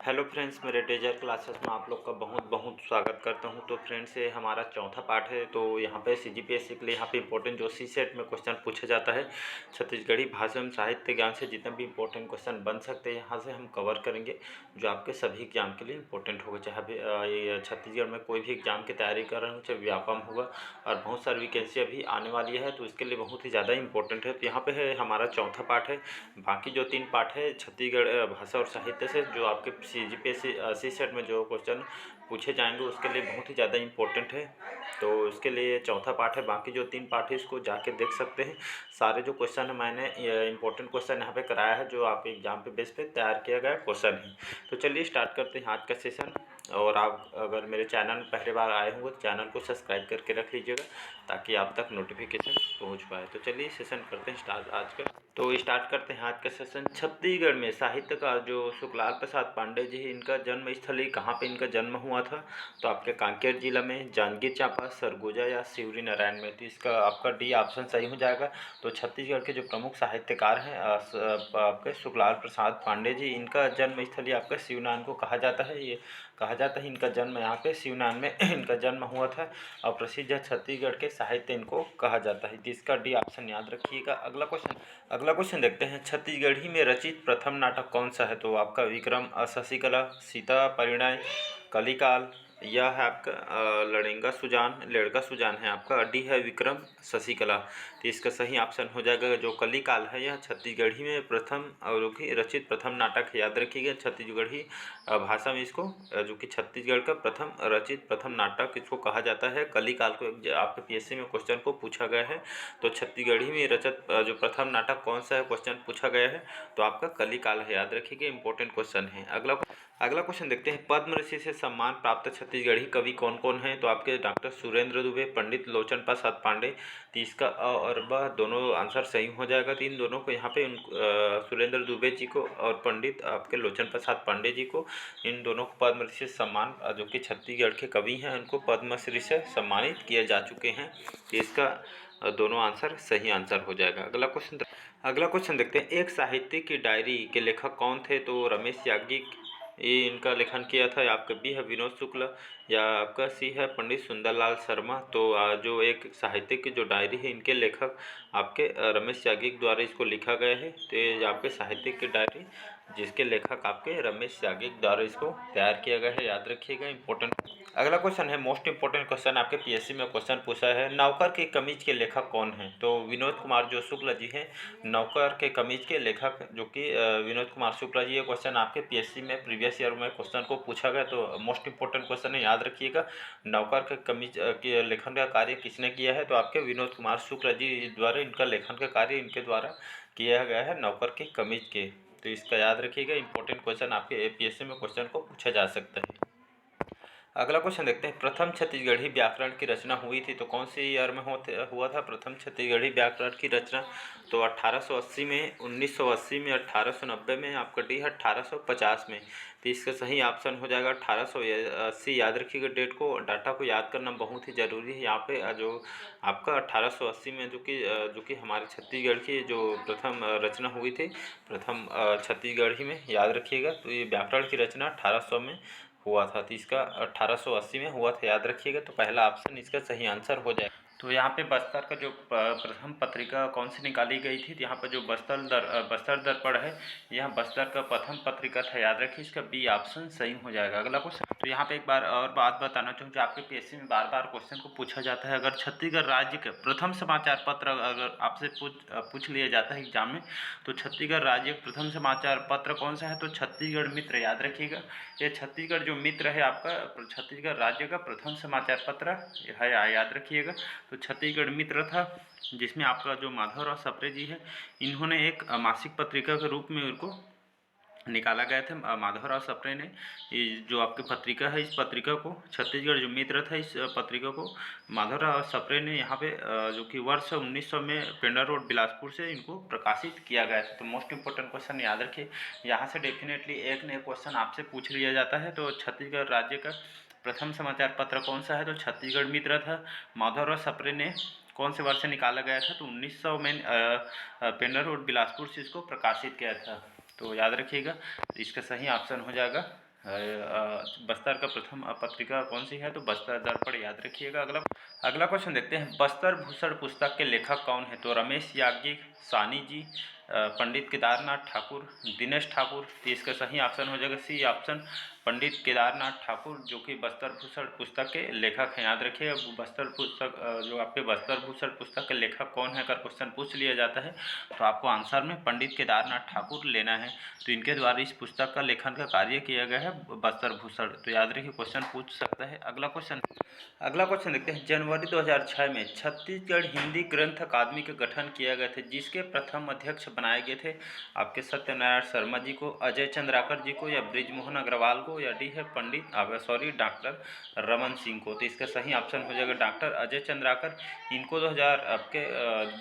Hello friends, मेरे डेजर classes में आप लोग का बहुत बहुत स्वागत करता हूं। तो फ्रेंड्स, ये हमारा चौथा पार्ट है। तो यहाँ पे सीजीपीएससी के लिए यहाँ पे इंपॉर्टेंट जो सी सेट में क्वेश्चन पूछा जाता है, छत्तीसगढ़ी भाषा एवं साहित्य ज्ञान से जितने भी इंपॉर्टेंट क्वेश्चन बन सकते हैं यहाँ से हम कवर करेंगे, जो आपके सभी एग्जाम के लिए इंपॉर्टेंट होगा। चाहे भी ये छत्तीसगढ़ में कोई भी एग्जाम की तैयारी कर रहे हो, चाहे व्यापम होगा, और बहुत सारी वैकेंसी अभी आने वाली है, तो इसके लिए बहुत ही ज़्यादा इंपॉर्टेंट है। तो यहाँ पे है हमारा चौथा पार्ट है। बाकी जो 3 पार्ट है छत्तीसगढ़ भाषा और साहित्य से, जो आपके सीजीपीएससी सी सेट में जो क्वेश्चन पूछे जाएंगे उसके लिए बहुत ही ज़्यादा इंपॉर्टेंट है। तो इसके लिए चौथा पार्ट है। बाकी जो 3 पार्ट है इसको जाके देख सकते हैं। सारे जो क्वेश्चन है मैंने इंपॉर्टेंट क्वेश्चन यहाँ पे कराया है, जो आप एग्जाम पे बेस पे तैयार किया गया क्वेश्चन है। तो चलिए स्टार्ट करते हैं आज का सेशन। और आप अगर मेरे चैनल में पहली बार आए होंगे तो चैनल को सब्सक्राइब करके रख लीजिएगा, ताकि आप तक नोटिफिकेशन पहुंच पाए। तो चलिए सेशन करते हैं स्टार्ट आज का। तो स्टार्ट करते हैं आज का सेशन। छत्तीसगढ़ में साहित्यकार जो सुखलाल प्रसाद पांडे जी, इनका जन्म स्थली कहाँ पे इनका जन्म हुआ था? तो आपके कांकेर जिला में, जांजगीर चांपा, सरगुजा या शिवरी नारायण में। तो इसका आपका डी ऑप्शन सही हो जाएगा। तो छत्तीसगढ़ के जो प्रमुख साहित्यकार हैं आपके सुखलाल प्रसाद पांडे जी, इनका जन्म स्थली आपका शिवनान को कहा जाता है। ये कहा जाता है इनका जन्म यहाँ पे शिवनान में इनका जन्म हुआ था, और प्रसिद्ध छत्तीसगढ़ के साहित्य इनको कहा जाता है। तो इसका डी ऑप्शन याद रखिएगा। अगला क्वेश्चन देखते हैं। छत्तीसगढ़ी में रचित प्रथम नाटक कौन सा है? तो आपका विक्रम, शशिकला, सीता परिणय, कलिकाल, यह है आपका लड़का सुजान है। आपका डी है विक्रम शशिकला। तो इसका सही ऑप्शन हो जाएगा जो कलिकाल है। यह छत्तीसगढ़ी में प्रथम और रचित प्रथम नाटक है। याद रखिएगा, छत्तीसगढ़ी भाषा में इसको जो कि छत्तीसगढ़ का प्रथम रचित प्रथम नाटक इसको कहा जाता है। कलिकाल को आपके पीएससी में क्वेश्चन को पूछा गया है। तो छत्तीसगढ़ी में रचित जो प्रथम नाटक कौन सा है क्वेश्चन पूछा गया है, तो आपका कलिकाल है। याद रखिएगा, इंपॉर्टेंट क्वेश्चन है। अगला क्वेश्चन देखते हैं। पद्मश्री से सम्मान प्राप्त छत्तीसगढ़ी कवि कौन कौन हैं? तो आपके डॉक्टर सुरेंद्र दुबे, पंडित लोचन प्रसाद पांडे। तो इसका अ और ब दोनों आंसर सही हो जाएगा। तो इन दोनों को यहाँ पे सुरेंद्र दुबे जी को और पंडित आपके लोचन प्रसाद पांडे जी को, इन दोनों को पद्मश्री से सम्मान, जो कि छत्तीसगढ़ के कवि हैं, उनको पद्मश्री से सम्मानित किए जा चुके हैं। तो इसका दोनों आंसर सही आंसर हो जाएगा। अगला क्वेश्चन देखते हैं। एक साहित्य की डायरी के लेखक कौन थे? तो रमेश याज्ञिक, ये इनका लेखन किया था। आपका बी है विनोद शुक्ल, या आपका सी है पंडित सुंदरलाल शर्मा। तो जो एक साहित्य की जो डायरी है, इनके लेखक आपके रमेश याज्ञिक द्वारा इसको लिखा गया है। तो ये आपके साहित्य की डायरी जिसके लेखक आपके रमेश याज्ञिक द्वारा इसको तैयार किया गया है। याद रखिएगा, इंपॉर्टेंट। अगला क्वेश्चन है मोस्ट इंपॉर्टेंट क्वेश्चन, आपके पीएससी में क्वेश्चन पूछा है। नौकर की कमीज के लेखक कौन हैं? तो विनोद कुमार जो शुक्ला जी हैं, नौकर के कमीज के लेखक, जो कि विनोद कुमार शुक्ला जी। ये क्वेश्चन आपके पीएससी में प्रीवियस ईयर में क्वेश्चन को पूछा गया, तो मोस्ट इंपॉर्टेंट क्वेश्चन है। याद रखिएगा, नौकर के कमीज के लेखन का कार्य किसने किया है? तो आपके विनोद कुमार शुक्ला जी द्वारा इनका लेखन का कार्य इनके द्वारा किया गया है, नौकर के कमीज के। तो इसका याद रखिएगा, इंपॉर्टेंट क्वेश्चन आपके पीएससी में क्वेश्चन को पूछा जा सकता है। अगला क्वेश्चन देखते हैं। प्रथम छत्तीसगढ़ी व्याकरण की रचना हुई थी, तो कौन सी ईयर में हुआ था प्रथम छत्तीसगढ़ी व्याकरण की रचना? तो 1880 में, 1980 में, 1890 में, आपका डी है 1850 में। तो इसका सही ऑप्शन हो जाएगा 1880। याद रखिएगा डेट को, डाटा को याद करना बहुत ही ज़रूरी है। यहाँ पे जो आपका 1880 में जो कि हमारे छत्तीसगढ़ की जो प्रथम रचना हुई थी, प्रथम छत्तीसगढ़ी में। याद रखिएगा, तो ये व्याकरण की रचना 1800 में हुआ था। तो इसका 1880 में हुआ था। याद रखिएगा, तो पहला ऑप्शन इसका सही आंसर हो जाएगा। तो यहाँ पे बस्तर का जो प्रथम पत्रिका कौन सी निकाली गई थी? तो यहाँ पर जो बस्तर दर्पण है, यह बस्तर का प्रथम पत्रिका था। याद रखिए, इसका बी ऑप्शन सही हो जाएगा। अगला क्वेश्चन। तो यहाँ पे एक बार और बात बताना चाहूँगा, आपके पीएससी में बार बार क्वेश्चन को पूछा जाता है। अगर छत्तीसगढ़ राज्य का प्रथम समाचार पत्र अगर आपसे पूछ लिया जाता है एग्जाम में, तो छत्तीसगढ़ राज्य का प्रथम समाचार पत्र कौन सा है? तो छत्तीसगढ़ मित्र। याद रखिएगा, ये छत्तीसगढ़ जो मित्र है आपका, छत्तीसगढ़ राज्य का प्रथम समाचार पत्र है। याद रखिएगा, तो छत्तीसगढ़ मित्र था, जिसमें आपका जो माधवराव सप्रे जी है, इन्होंने एक मासिक पत्रिका के रूप में उनको निकाला गया था। माधवराव सप्रे ने ये जो आपकी पत्रिका है, इस पत्रिका को, छत्तीसगढ़ जो मित्र था, इस पत्रिका को माधवराव सप्रे ने यहाँ पे जो कि वर्ष 1900 में पेंडा रोड बिलासपुर से इनको प्रकाशित किया गया था। तो मोस्ट इंपॉर्टेंट क्वेश्चन याद रखिए, यहाँ से डेफिनेटली एक न एक क्वेश्चन आपसे पूछ लिया जाता है। तो छत्तीसगढ़ राज्य का प्रथम समाचार पत्र कौन सा है? तो छत्तीसगढ़ मित्र था। माधवराव सप्रे ने कौन से वर्ष से निकाला गया था? तो 1900 में पेंडा रोड बिलासपुर से इसको प्रकाशित किया था। तो याद रखिएगा, इसका सही ऑप्शन हो जाएगा बस्तर का प्रथम पत्रिका कौन सी है? तो बस्तर दर्पण, याद रखिएगा। अगला अगला क्वेश्चन देखते हैं, बस्तर भूषण पुस्तक के लेखक कौन है? तो रमेश याज्ञिक, सानी जी, पंडित केदारनाथ ठाकुर, दिनेश ठाकुर। तो इसका सही ऑप्शन हो जाएगा सी ऑप्शन, पंडित केदारनाथ ठाकुर, जो कि बस्तर भूषण पुस्तक के लेखक हैं। याद रखिए, बस्तर पुस्तक जो आपके बस्तर भूषण पुस्तक के लेखक कौन है, अगर क्वेश्चन पूछ लिया जाता है तो आपको आंसर में पंडित केदारनाथ ठाकुर लेना है। तो इनके द्वारा इस पुस्तक का लेखन का कार्य किया गया है बस्तर भूषण। तो याद रखिए, क्वेश्चन पूछ सकता है। अगला क्वेश्चन देखते हैं, जनवरी 2006 में छत्तीसगढ़ हिंदी ग्रंथ अकादमी का गठन किया गया था, जिसके प्रथम अध्यक्ष बनाए गए थे आपके सत्यनारायण शर्मा जी को, अजय चंद्राकर जी को, या बृजमोहन अग्रवाल को, या डी है डॉक्टर रमन सिंह को। तो इसका सही ऑप्शन हो जाएगा डॉक्टर अजय चंद्राकर। इनको 2000 आपके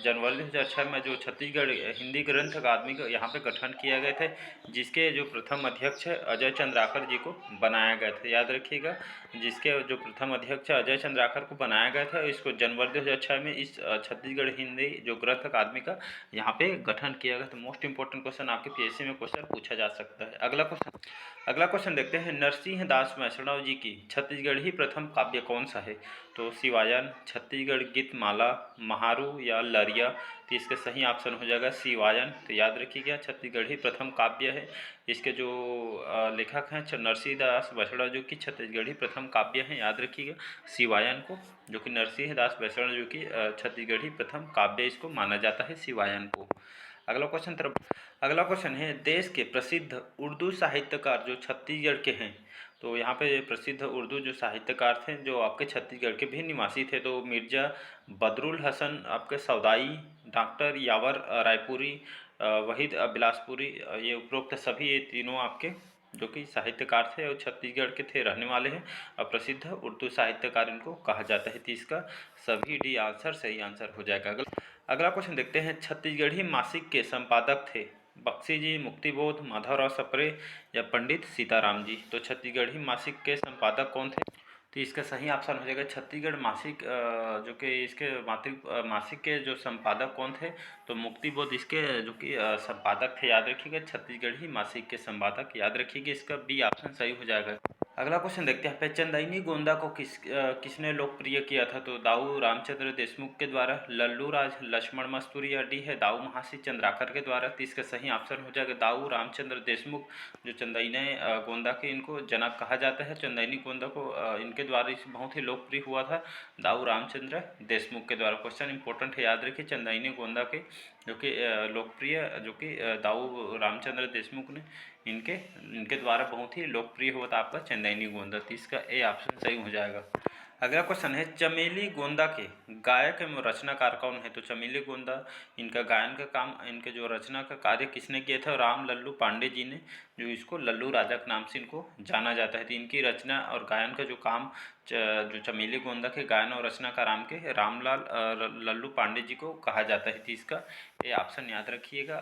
जनवरी 2006 में जो छत्तीसगढ़ हिंदी ग्रंथ अकादमी का यहाँ पे गठन किया गए थे, जिसके जो प्रथम अध्यक्ष है अजय चंद्राकर जी को बनाया गया था। याद रखिएगा, जिसके जो प्रथम अध्यक्ष अजय चंद्राकर को बनाया गया था, इसको जनवरी 2006 में इस छत्तीसगढ़ हिंदी जो ग्रंथ अकादमी का यहाँ पे गठन किया गया। तो मोस्ट इंपॉर्टेंट क्वेश्चन आपके पीएससी में क्वेश्चन पूछा जा सकता है। अगला क्वेश्चन देखते हैं, नरसिंह दास वैष्णव जी की छत्तीसगढ़ी प्रथम काव्य कौन सा है? तो शिवायन, छत्तीसगढ़ गीतमाला, महारू, या लरिया। तो इसका सही ऑप्शन हो जाएगा शिवायन। तो याद रखिएगा, छत्तीसगढ़ी प्रथम काव्य है। इसके जो लेखक हैं नरसिंह दास वैष्णव जो कि छत्तीसगढ़ी प्रथम काव्य हैं, याद रखिएगा शिवायन को, जो कि नरसिंह दास वैष्णव जो कि छत्तीसगढ़ी प्रथम काव्य इसको माना जाता है शिवायन को। अगला क्वेश्चन है, देश के प्रसिद्ध उर्दू साहित्यकार जो छत्तीसगढ़ के हैं, तो यहाँ पे प्रसिद्ध उर्दू जो साहित्यकार थे जो आपके छत्तीसगढ़ के भी निवासी थे, तो मिर्जा बदरुल हसन आपके सौदाई, डॉक्टर यावर रायपुरी, वहीद बिलासपुरी, ये उपरोक्त सभी ये तीनों आपके जो कि साहित्यकार थे और छत्तीसगढ़ के थे, रहने वाले हैं और प्रसिद्ध उर्दू साहित्यकार इनको कहा जाता है। तो इसका सभी डी आंसर सही आंसर हो जाएगा। अगला क्वेश्चन देखते हैं, छत्तीसगढ़ी मासिक के संपादक थे बख्शी जी, मुक्तिबोध, माधवराव सप्रे, या पंडित सीताराम जी। तो छत्तीसगढ़ी मासिक के संपादक कौन थे? तो इसका सही ऑप्शन हो जाएगा छत्तीसगढ़ मासिक, जो कि इसके मासिक के जो संपादक कौन थे? तो मुक्तिबोध इसके जो कि संपादक थे। याद रखिएगा, छत्तीसगढ़ी मासिक के संपादक, याद रखिएगा, इसका बी ऑप्शन सही हो जाएगा। अगला क्वेश्चन देखते हैं, चंदैनी गोंदा को किसने लोकप्रिय किया था? तो दाऊ रामचंद्र देशमुख के द्वारा, लल्लू राज, लक्ष्मण मस्तूरी, या डी है दाऊ महासी चंद्राकर के द्वारा। तो इसका सही ऑप्शन हो जाएगा दाऊ रामचंद्र देशमुख, जो चंदैनी गोंदा के इनको जनक कहा जाता है। चंदैनी गोंदा को इनके द्वारा इस बहुत ही लोकप्रिय हुआ था दाऊ रामचंद्र देशमुख के द्वारा। क्वेश्चन इंपॉर्टेंट है, याद रखिए, चंदैनी गोंदा के जो कि लोकप्रिय जो कि दाऊ रामचंद्र देशमुख ने इनके इनके द्वारा बहुत ही लोकप्रिय हुआ था आपका चंदैनी गोंदा। तो इसका ए ऑप्शन सही हो जाएगा। अगला क्वेश्चन है, चमेली गोंदा के गायक एवं रचनाकार कौन है? तो चमेली गोंदा इनका गायन का काम, इनके जो रचना का कार्य किसने किया था? राम लल्लू पांडे जी ने, जो इसको लल्लू राजा के नाम से इनको जाना जाता है। तो इनकी रचना और गायन का जो काम जो चमेली गोंदा के गायन और रचना का राम के रामलाल लल्लू पांडे जी को कहा जाता है। तो इसका ये ऑप्शन याद रखिएगा।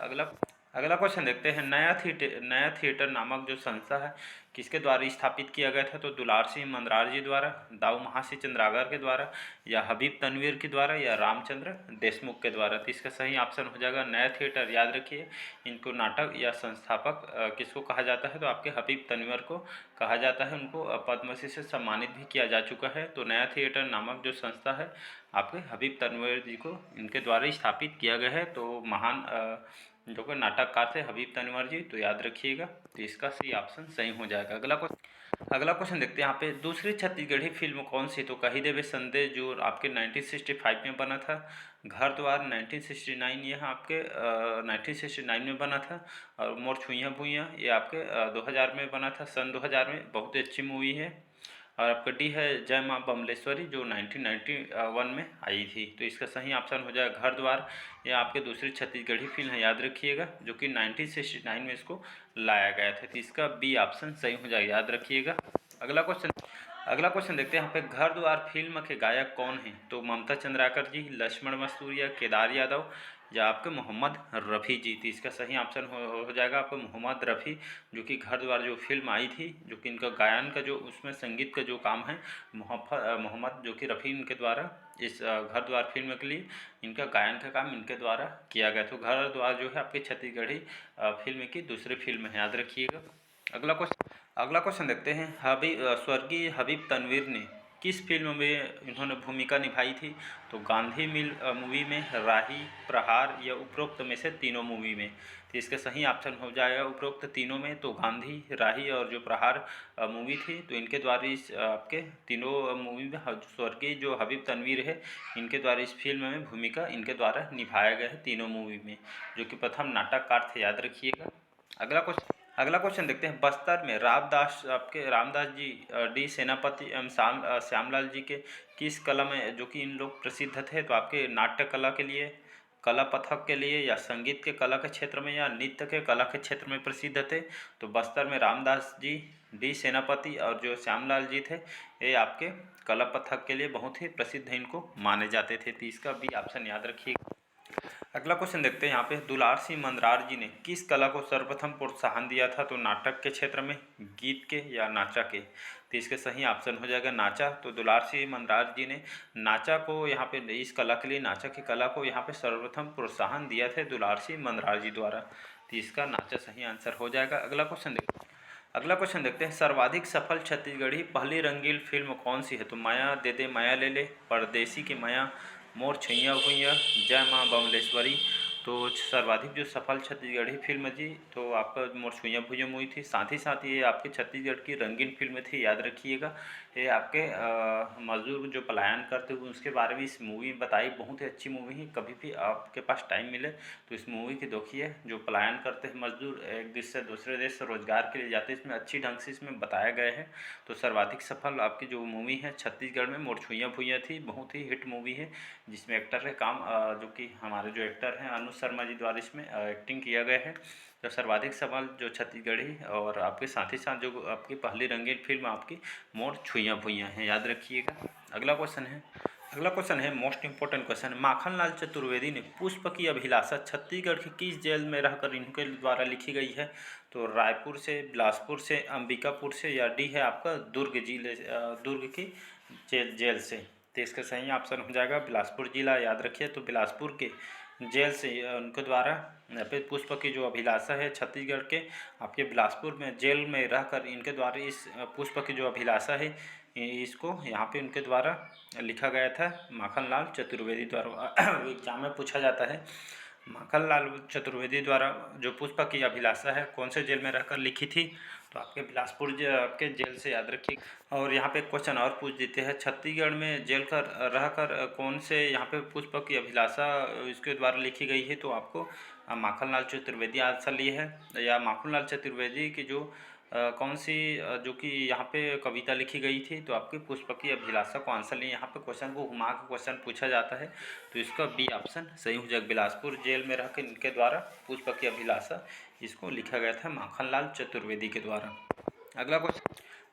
अगला क्वेश्चन देखते हैं, नया थिएटर नामक जो संस्था है किसके द्वारा स्थापित किया गया था? तो दुलार सिंह मंदरार जी द्वारा, दाऊ महासी चंद्राकर के द्वारा, या हबीब तनवीर के द्वारा, या रामचंद्र देशमुख के द्वारा। तो इसका सही ऑप्शन हो जाएगा नया थिएटर। याद रखिए, इनको नाटक या संस्थापक किसको कहा जाता है? तो आपके हबीब तनवीर को कहा जाता है। उनको पद्मश्री से सम्मानित भी किया जा चुका है। तो नया थिएटर नामक जो संस्था है आपके हबीब तनवीर जी को इनके द्वारा स्थापित किया गया है। तो महान जो कि नाटककार थे हबीब तनवर जी। तो याद रखिएगा, तो इसका सी ऑप्शन सही हो जाएगा। अगला क्वेश्चन देखते हैं, यहाँ पे दूसरी छत्तीसगढ़ी फिल्म कौन सी? तो कही देवे संदेश, जो आपके 1965 में बना था। घर द्वार 1969, यह आपके 1969 में बना था। और मोर छुइयाँ भुइयाँ ये आपके 2000 में बना था, सन 2000 में। बहुत ही अच्छी मूवी है। और आपका डी है जय माँ बमलेश्वरी, जो 1991 में आई थी। तो इसका सही ऑप्शन हो जाएगा घर द्वार। यह आपके दूसरी छत्तीसगढ़ी फिल्म है, याद रखिएगा, जो कि 1969 में इसको लाया गया था। तो इसका बी ऑप्शन सही हो जाएगा, याद रखिएगा। अगला क्वेश्चन देखते हैं, यहाँ पे घर द्वार फिल्म के गायक कौन हैं? तो ममता चंद्राकर जी, लक्ष्मण मस्तूरिया, केदार यादव, या आपके मोहम्मद रफ़ी जी। तो इसका सही ऑप्शन हो जाएगा आपका मोहम्मद रफ़ी, जो कि घर द्वार जो फिल्म आई थी, जो कि इनका गायन का जो उसमें संगीत का जो काम है मोहम्मद जो कि रफ़ी इनके द्वारा इस घर द्वार फिल्म के लिए इनका गायन का काम इनके द्वारा किया गया। तो घर द्वार जो है आपकी छत्तीसगढ़ी फिल्म की दूसरी फिल्म है, याद रखिएगा। अगला क्वेश्चन देखते हैं, स्वर्गीय हबीब तनवीर ने किस फिल्म में इन्होंने भूमिका निभाई थी? तो गांधी मिल मूवी में, राही, प्रहार या उपरोक्त में से तीनों मूवी में? तो इसका सही ऑप्शन हो जाएगा उपरोक्त तीनों में। तो गांधी, राही और जो प्रहार मूवी थी, तो इनके द्वारा इस आपके तीनों मूवी में स्वर्गीय जो हबीब तनवीर है, इनके द्वारा इस फिल्म में भूमिका इनके द्वारा निभाया गया है तीनों मूवी में, जो कि प्रथम नाटककार थे, याद रखिएगा। अगला क्वेश्चन देखते हैं, बस्तर में रामदास जी डी सेनापति एवं श्यामलाल जी के किस कला में जो कि इन लोग प्रसिद्ध थे? तो आपके नाट्य कला के लिए, कला पथक के लिए, या संगीत के कला के क्षेत्र में, या नृत्य के कला के क्षेत्र में प्रसिद्ध थे? तो बस्तर में रामदास जी डी सेनापति और जो श्यामलाल जी थे, ये आपके कला पथक के लिए बहुत ही प्रसिद्ध इनको माने जाते थे। तो इसका भी ऑप्शन याद रखिएगा। अगला क्वेश्चन देखते हैं यहाँ पे, दुलार सिंह मंदरार जी ने किस कला को सर्वप्रथम प्रोत्साहन दिया था? तो नाटक के क्षेत्र में, गीत के, या नाचा के? तो इसके सही ऑप्शन हो जाएगा नाचा। तो दुलार सिंह मंदरार जी ने नाचा को यहाँ पे, इस कला के लिए, नाचा की कला को यहाँ पे सर्वप्रथम प्रोत्साहन दिया थे दुलार सिंह मंदरार जी द्वारा। तो इसका नाचा सही आंसर हो जाएगा। अगला क्वेश्चन देखते हैं, सर्वाधिक सफल छत्तीसगढ़ी पहली रंगीन फिल्म कौन सी है? तो माया दे दे माया ले ले, परदेसी की माया, मोर छैया भुइया, जय माँ बमलेश्वरी? तो सर्वाधिक जो सफल छत्तीसगढ़ी फिल्म थी, तो आपका मोर छुइया भुइया मूवी थी। साथ ही साथ ये आपके छत्तीसगढ़ की रंगीन फिल्म थी, याद रखिएगा। ये आपके मजदूर जो पलायन करते हुए उसके बारे में इस मूवी में बताई, बहुत ही अच्छी मूवी है। कभी भी आपके पास टाइम मिले तो इस मूवी की देखिए। जो पलायन करते हैं मजदूर, एक देश से दूसरे देश रोजगार के लिए जाते हैं, इसमें अच्छी ढंग से इसमें बताया गया है। तो सर्वाधिक सफल आपकी जो मूवी है छत्तीसगढ़ में, मोर छुइया भुइया थी, बहुत ही हिट मूवी है, जिसमें एक्टर है काम जो कि हमारे जो एक्टर हैं अनुज शर्मा जी द्वारा इसमें एक्टिंग किया गया है। तो सर्वाधिक सफल जो छत्तीसगढ़ी और आपके साथ ही साथ जो आपकी पहली रंगीन फिल्म आपकी मोर छुइया भुइया है, याद रखिएगा। अगला क्वेश्चन है most important question, Makhanlal Chaturvedi ने पुष्प की अभिलाषा छत्तीसगढ़ की किस जेल में रहकर इनके द्वारा लिखी गई है? तो रायपुर से, बिलासपुर से, अंबिकापुर से, या डी है आपका दुर्ग की जेल से? तो इसका सही ऑप्शन हो जाएगा बिलासपुर जिला, याद रखिए। तो बिलासपुर के जेल से उनके द्वारा यहाँ पे पुष्प की जो अभिलाषा है छत्तीसगढ़ के आपके बिलासपुर में जेल में रहकर इनके द्वारा इस पुष्प की जो अभिलाषा है इसको यहाँ पे उनके द्वारा लिखा गया था, माखनलाल चतुर्वेदी द्वारा। एग्जाम में पूछा जाता है, माखनलाल चतुर्वेदी द्वारा जो पुष्प की अभिलाषा है कौन से जेल में रहकर लिखी थी? तो आपके बिलासपुर आपके जेल से, याद रखिए। और यहाँ पे क्वेश्चन और पूछ देते हैं, छत्तीसगढ़ में जेल कर रहकर कौन से यहाँ पे पुष्प की अभिलाषा इसके द्वारा लिखी गई है? तो आपको माखनलाल चतुर्वेदी आंसर लिए है, या माखनलाल चतुर्वेदी की जो कौन सी जो कि यहाँ पे कविता लिखी गई थी? तो आपकी पुष्प की अभिलाषा को आंसर लिए। यहाँ पे क्वेश्चन को घुमा के क्वेश्चन पूछा जाता है, तो इसका बी ऑप्शन सही हो जाएगा। बिलासपुर जेल में रहकर इनके द्वारा पुष्प की अभिलाषा इसको लिखा गया था माखनलाल चतुर्वेदी के द्वारा।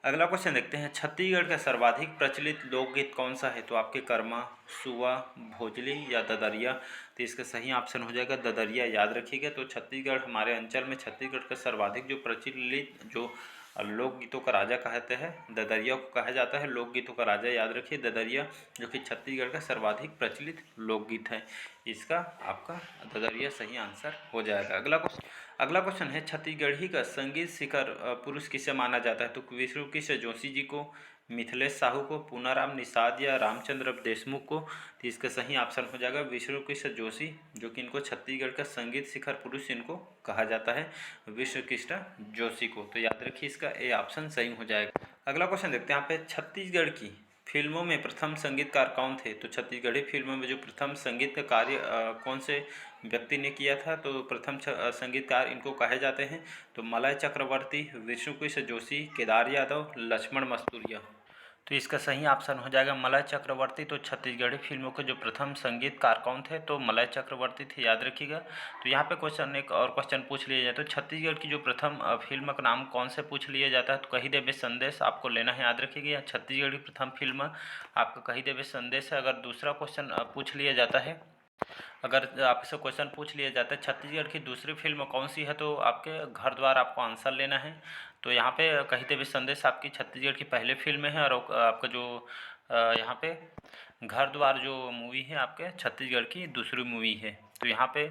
अगला क्वेश्चन देखते हैं, छत्तीसगढ़ का सर्वाधिक प्रचलित लोकगीत कौन सा है? तो आपके कर्मा, सुआ, भोजली, या ददरिया? तो इसका सही ऑप्शन हो जाएगा ददरिया, याद रखिएगा। तो छत्तीसगढ़, हमारे अंचल में छत्तीसगढ़ का सर्वाधिक जो प्रचलित जो लोकगीतों का राजा कहते हैं, ददरिया को कहा जाता है लोकगीतों का राजा, याद रखिए ददरिया, जो कि छत्तीसगढ़ का सर्वाधिक प्रचलित लोकगीत है। इसका आपका ददरिया सही आंसर हो जाएगा। अगला क्वेश्चन है, छत्तीसगढ़ी का संगीत शिखर पुरुष किसे माना जाता है? तो विष्णु किशोर जोशी जी को, मिथिलेश साहू को, पूनाराम निषाद, या रामचंद्र देशमुख को? तो इसका सही ऑप्शन हो जाएगा विष्णु किशोर जोशी, जो कि इनको छत्तीसगढ़ का संगीत शिखर पुरुष इनको कहा जाता है, विष्णु किशोर जोशी को। तो याद रखिए इसका ए ऑप्शन सही हो जाएगा। अगला क्वेश्चन देखते हैं यहाँ पे, छत्तीसगढ़ की फिल्मों में प्रथम संगीतकार कौन थे? तो छत्तीसगढ़ी फिल्मों में जो प्रथम संगीत का कार्य कौन से व्यक्ति ने किया था? तो प्रथम संगीतकार इनको कहे जाते हैं, तो मलय चक्रवर्ती, विष्णु किशोर जोशी, केदार यादव, लक्ष्मण मस्तूरिया? तो इसका सही ऑप्शन हो जाएगा मलय चक्रवर्ती। तो छत्तीसगढ़ी फिल्मों के जो प्रथम संगीतकार कौन थे? तो मलय चक्रवर्ती थे, याद रखिएगा। तो यहाँ पे क्वेश्चन एक और क्वेश्चन पूछ लिया जाए, तो छत्तीसगढ़ की जो प्रथम फिल्म का नाम कौन से पूछ लिया जाता है? तो कही देवे संदेश आपको लेना है, याद रखिएगा। छत्तीसगढ़ की प्रथम फिल्म आपका कही देवे संदेश है। अगर दूसरा क्वेश्चन पूछ लिया जाता है, अगर आपसे क्वेश्चन पूछ लिया जाता है छत्तीसगढ़ की दूसरी फिल्म कौन सी है, तो आपके घर द्वार आपको आंसर लेना है। तो यहाँ पे कही देवे संदेश आपकी छत्तीसगढ़ की पहले फिल्म है, और आपका जो यहाँ पे घर द्वार जो मूवी है आपके छत्तीसगढ़ की दूसरी मूवी है। तो यहाँ पे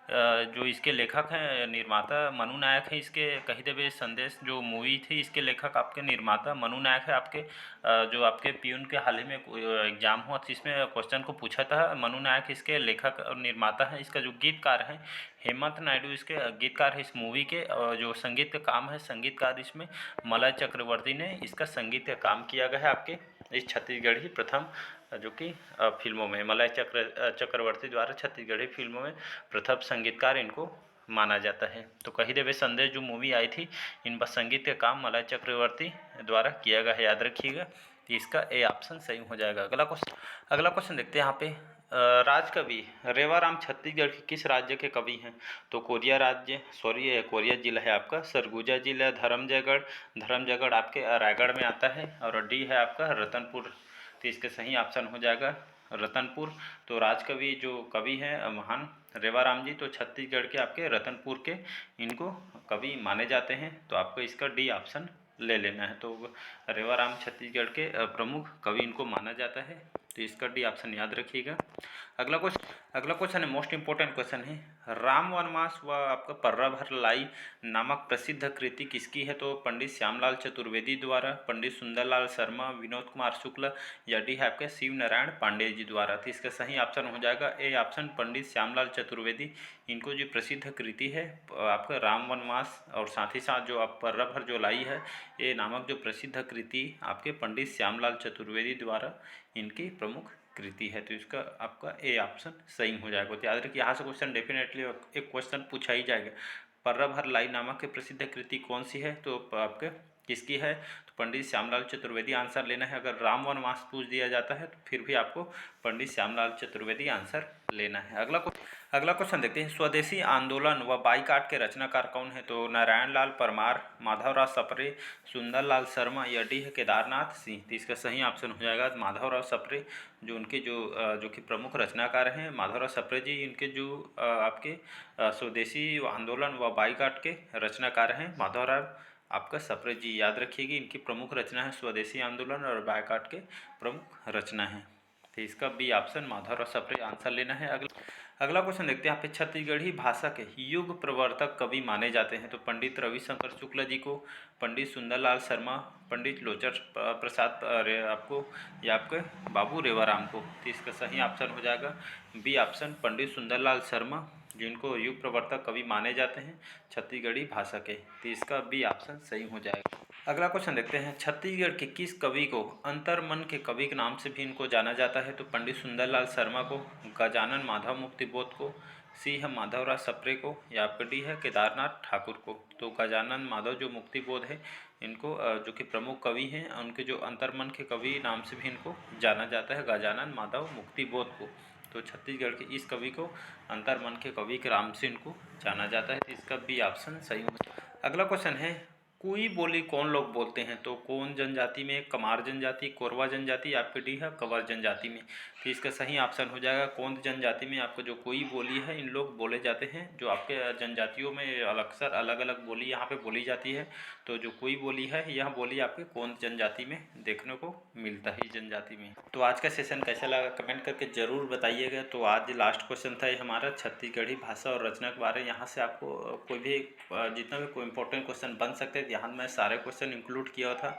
जो इसके लेखक हैं निर्माता मनु नायक है, इसके कही देवे संदेश जो मूवी थी इसके लेखक आपके निर्माता मनु नायक है। आपके जो आपके पीयून के हाल ही में एग्जाम हुआ था इसमें क्वेश्चन को पूछा था। मनु नायक इसके लेखक और निर्माता है। इसका जो गीतकार है हेमंत नायडू इसके गीतकार है इस मूवी के। जो संगीत का काम है संगीतकार इसमें मलय चक्रवर्ती ने इसका संगीत का काम किया गया है आपके इस छत्तीसगढ़ी प्रथम जो कि फिल्मों में मलय चक्रवर्ती द्वारा छत्तीसगढ़ी फिल्मों में प्रथम संगीतकार इनको माना जाता है। तो कही देवे संदेश जो मूवी आई थी इन पर संगीत का काम मलय चक्रवर्ती द्वारा किया गया है, याद रखिएगा। तो इसका ए ऑप्शन सही हो जाएगा। अगला क्वेश्चन देखते हैं यहाँ पे राज कवि रेवाराम छत्तीसगढ़ के किस राज्य के कवि हैं? तो कोरिया जिला है आपका, सरगुजा जिला धर्मजयगढ़ आपके रायगढ़ में आता है, और डी है आपका रतनपुर। तो इसका सही ऑप्शन हो जाएगा रतनपुर। तो राजकवि जो कवि हैं महान रेवाराम जी, तो छत्तीसगढ़ के आपके रतनपुर के इनको कवि माने जाते हैं। तो आपको इसका डी ऑप्शन ले लेना है। तो रेवाराम छत्तीसगढ़ के प्रमुख कवि इनको माना जाता है। तो इसका डी ऑप्शन याद रखिएगा। अगला क्वेश्चन है मोस्ट इम्पोर्टेंट क्वेश्चन है, राम वनवास व आपका पर्रा भर लाई नामक प्रसिद्ध कृति किसकी है? तो पंडित श्यामलाल चतुर्वेदी द्वारा, पंडित सुंदरलाल शर्मा, विनोद कुमार शुक्ल, या डी है आपके शिव नारायण पांडे जी द्वारा। तो इसका सही ऑप्शन हो जाएगा ए ऑप्शन पंडित श्यामलाल चतुर्वेदी। इनको जो प्रसिद्ध कृति है आपका राम वनवास और साथ ही साथ जो आप पर्रा भर जो लाई है ये नामक जो प्रसिद्ध कृति आपके पंडित श्यामलाल चतुर्वेदी द्वारा इनकी प्रमुख कृति है। तो इसका आपका ए ऑप्शन सही हो जाएगा। तो याद रखिए यहाँ से क्वेश्चन डेफिनेटली एक क्वेश्चन पूछा ही जाएगा, पर्रा भर लाई नामक की प्रसिद्ध कृति कौन सी है? तो आपके किसकी है? तो पंडित श्यामलाल चतुर्वेदी आंसर लेना है। अगर राम वनवास पूछ दिया जाता है तो फिर भी आपको पंडित श्यामलाल चतुर्वेदी आंसर लेना है। अगला क्वेश्चन देखते हैं, स्वदेशी आंदोलन व बाईकाट के रचनाकार कौन है? तो नारायण लाल परमार, माधवराव सप्रे, सुंदरलाल शर्मा, या डी है केदारनाथ सिंह। तो इसका सही ऑप्शन हो जाएगा माधवराव सप्रे। जो उनके जो कि प्रमुख रचनाकार हैं माधवराव सप्रे जी, इनके जो आपके स्वदेशी आंदोलन व बाईकाट के रचनाकार हैं माधवराव आपका सप्रे जी। याद रखिएगा इनकी प्रमुख रचना है स्वदेशी आंदोलन और बाईकाट के प्रमुख रचना है। तो इसका B option Madhavrao Sapre answer लेना है। अगला क्वेश्चन देखते हैं यहाँ पे, छत्तीसगढ़ी भाषा के युग प्रवर्तक कवि माने जाते हैं? तो पंडित रविशंकर शुक्ल जी को, पंडित सुंदरलाल शर्मा, पंडित लोचन प्रसाद आपको, या आपके बाबू रेवाराम को। तो इसका सही ऑप्शन हो जाएगा बी ऑप्शन पंडित सुंदरलाल शर्मा, जिनको युग प्रवर्तक कवि माने जाते हैं छत्तीसगढ़ी भाषा के। तो इसका बी ऑप्शन सही हो जाएगा। अगला क्वेश्चन देखते हैं, छत्तीसगढ़ के किस कवि को अंतर्मन के कवि के नाम से भी इनको जाना जाता है? तो पंडित सुंदरलाल शर्मा को, गजानन माधव मुक्तिबोध को, सी है माधवराव सप्रे को, या आपका डी है केदारनाथ ठाकुर को। तो गजानन माधव जो मुक्तिबोध है इनको जो कि प्रमुख कवि हैं उनके जो अंतर्मन के कवि नाम से भी इनको जाना जाता है गजानन माधव मुक्तिबोध को। तो छत्तीसगढ़ के इस कवि को अंतर्मन के कवि के नाम से इनको जाना जाता है। इसका बी ऑप्शन सही हो। अगला क्वेश्चन है, कुई बोली कौन लोग बोलते हैं? तो कौन जनजाति में? कमार जनजाति, कोरवा जनजाति, आपके डी है कंवर जनजाति में। तो इसका सही ऑप्शन हो जाएगा कौन जनजाति में आपको जो कोई बोली है इन लोग बोले जाते हैं। जो आपके जनजातियों में अक्सर अलग अलग बोली यहाँ पे बोली जाती है। तो जो कोई बोली है यह बोली आपके कौन जनजाति में देखने को मिलता है जनजाति में। तो आज का सेशन कैसा लगा कमेंट करके ज़रूर बताइएगा। तो आज लास्ट क्वेश्चन था ये हमारा छत्तीसगढ़ी भाषा और रचना के बारे में। यहाँ से आपको कोई भी जितना भी कोई इंपॉर्टेंट क्वेश्चन बन सकते हैं यहाँ मैं सारे क्वेश्चन इंक्लूड किया था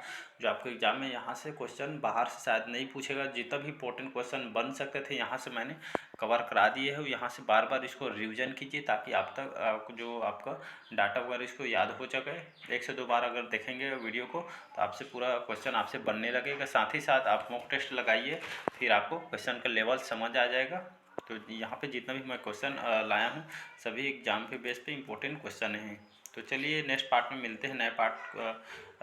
जो आपके एग्जाम में। यहाँ से क्वेश्चन बाहर से शायद नहीं पूछेगा, जितना भी इंपॉर्टेंट क्वेश्चन बन सकते थे यहाँ से मैंने कवर करा दिए है। यहाँ से बार बार इसको रिवीजन कीजिए ताकि आप तक जो आपका डाटा वगैरह इसको याद हो सके। 1 से 2 बार अगर देखेंगे वीडियो को तो आपसे पूरा क्वेश्चन आपसे बनने लगेगा। साथ ही साथ आप मॉक टेस्ट लगाइए, फिर आपको क्वेश्चन का लेवल समझ आ जाएगा। तो यहाँ पे जितना भी मैं क्वेश्चन लाया हूँ सभी एग्जाम के बेस पे इंपॉर्टेंट क्वेश्चन हैं। तो चलिए नेक्स्ट पार्ट में मिलते हैं, नए पार्ट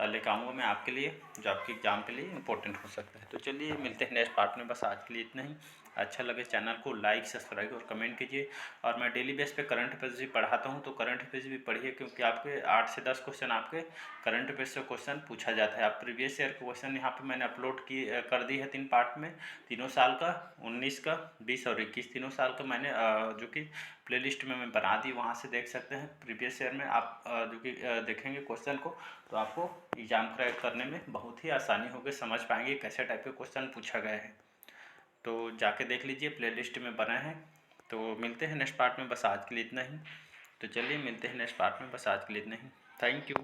लेकर आऊँगा मैं आपके लिए जो आपके एग्जाम के लिए इंपॉर्टेंट हो सकता है। तो चलिए मिलते हैं नेक्स्ट पार्ट में, बस आज के लिए इतना ही। अच्छा लगे चैनल को लाइक सब्सक्राइब और कमेंट कीजिए। और मैं डेली बेस पे करंट अफेयर्स भी पढ़ाता हूँ, तो करंट अफेयर्स भी पढ़िए क्योंकि आपके 8 से 10 क्वेश्चन आपके करंट अफेयर्स से क्वेश्चन पूछा जाता है। आप प्रीवियस ईयर के क्वेश्चन यहाँ पे मैंने अपलोड कर दी है 3 पार्ट में, तीनों साल का 19 का 20 और 21 तीनों साल का मैंने जो कि प्लेलिस्ट में मैं बना दी, वहाँ से देख सकते हैं। प्रीवियस ईयर में आप जो कि देखेंगे क्वेश्चन को तो आपको एग्जाम क्रैक करने में बहुत ही आसानी होगी, समझ पाएंगे कैसे टाइप के क्वेश्चन पूछा गया है। तो जाके देख लीजिए प्लेलिस्ट में बना है। तो मिलते हैं नेक्स्ट पार्ट में, बस आज के लिए इतना ही। तो चलिए मिलते हैं नेक्स्ट पार्ट में, बस आज के लिए इतना ही। Thank you.